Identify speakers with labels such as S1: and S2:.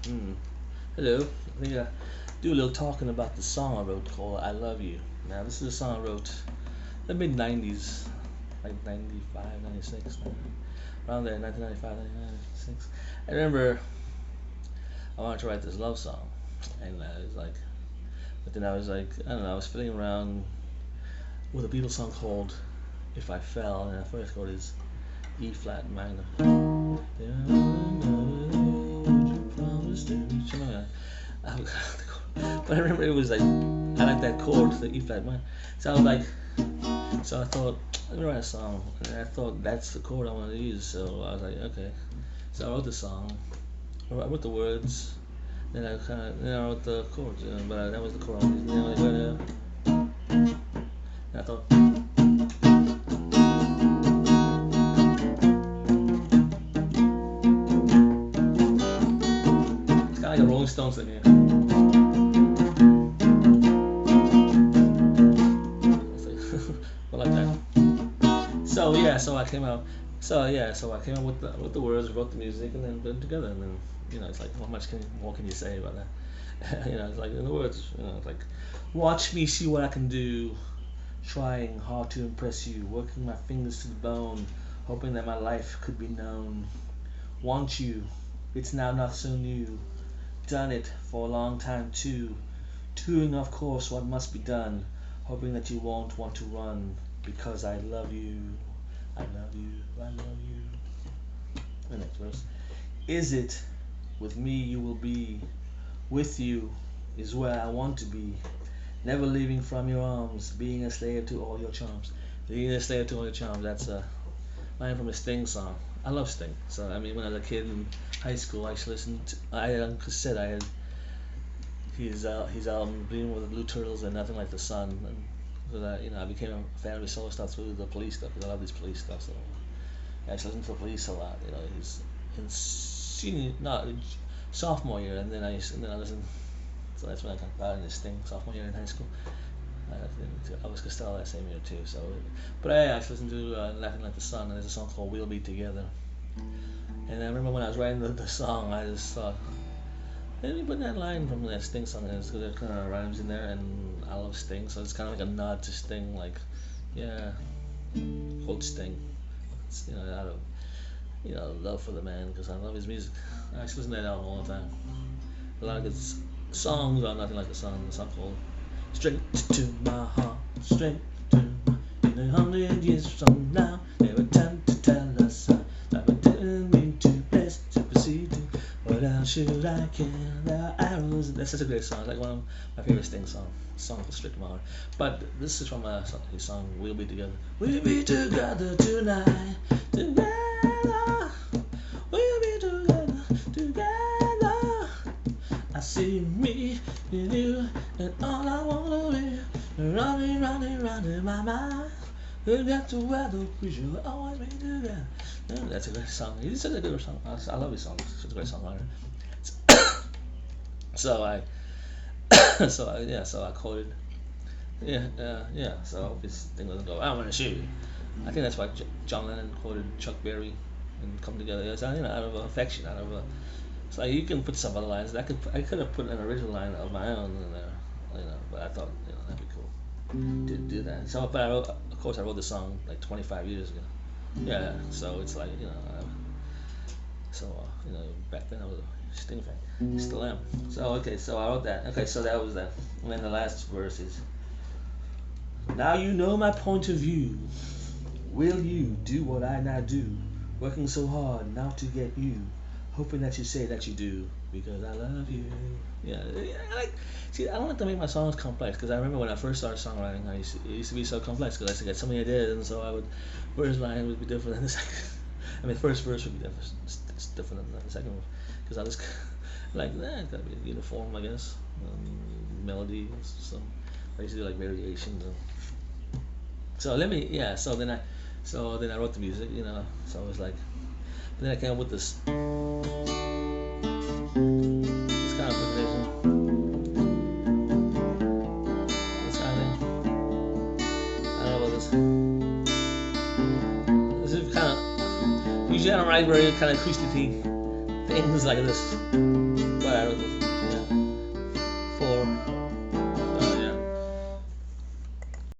S1: Hmm. Hello. I think I do a little talking about the song I wrote called "I Love You." Now, this is a song I wrote in the mid '90s, like 95, 96, around there, 1995, 96. I remember I wanted to write this love song, and I was like, but then I was like, I don't know, I was fiddling around with a Beatles song called "If I Fell," and the first chord is E flat minor. But I remember it was like I like that chord, the E flat minor. So I was like, so I thought let me write a song, and I thought that's the chord I wanted to use. So I was like, okay. So I wrote the song, I wrote the words, then I wrote the chords, but that was the chord I wanted to use. And I thought it's kind of like a Rolling Stones thing here. But like that. So yeah, so I came out. So yeah, so I came up with the words, wrote the music, and then put it together. And then it's like, how much more can you say about that? It's like in the words, it's like, watch me see what I can do, trying hard to impress you, working my fingers to the bone, hoping that my life could be known. Want you, it's now not so new. Done it for a long time too. Doing of course what must be done, hoping that you won't want to run, because I love you, I love you, I love you. The next verse. Is it with me you will be? With you is where I want to be. Never leaving from your arms, being a slave to all your charms. Being a slave to all your charms. That's a line from a Sting song. I love Sting. So I mean, when I was a kid in high school, I used to listen. I had on cassette. I had his album Dreaming with the Blue Turtles and Nothing Like the Sun. And so that I became a fan of his solo stuff through the Police stuff because I love his Police stuff. So I used to listen to the Police a lot. He's in senior, not sophomore year, and then I listened. So that's when I got into Sting sophomore year in high school. I was Costello that same year too. So, but I actually listened to Nothing Like the Sun, and there's a song called "We'll Be Together." And I remember when I was writing the song, I just thought, let me put that line from that Sting song in, because it kind of rhymes in there, and I love Sting, so it's kind of like a nod to Sting, like, yeah, quote Sting. It's, out of love for the man, because I love his music. I actually listen to that album all the time. A lot of good songs are Nothing Like the Sun. The song called "Straight to My Heart," straight to my. In 100 years from now, they will tend to tell us that we didn't mean to bless to proceed to. What else should I care? There are arrows. That's such a great song. It's like one of my favorite Sting songs. Song called "Straight to My Heart." But this is from his song "We'll Be Together." We'll be together tonight, together. We'll be together, together. I see me and you, and all I wanna be running, running, running my mind. We got to weather, we should always be together. Yeah, that's a great song. He's such a good song. I love his songs. Such a great songwriter. So I, so I quoted. Yeah. So I hope this thing doesn't go. I want to shoot you. I think that's why John Lennon quoted Chuck Berry and "Come Together." It's out of affection, out of a. So you can put some other lines. I could have put an original line of my own in there, but I thought that'd be cool to do that. So, but of course, I wrote the song like 25 years ago. Yeah, so it's like back then I was a Sting fan, still am. So okay, so I wrote that. Okay, so that was that. And then the last verse is, now you know my point of view. Will you do what I now do? Working so hard now to get you, hoping that you say that you do because I love you. Yeah, see, I don't like to make my songs complex because I remember when I first started songwriting, it used to be so complex because I used to get so many ideas, and so I would first line would be different than the second. I mean, first verse would be different. It's different than the second one because I was like, it's gotta be uniform, I guess. Melody, some I used to do like variations. So yeah. So then I wrote the music, So I was like, but then I came up with this kind of progression, this kind of thing. I don't know about this. This is kind of usually I don't write very kind of acoustic things like this.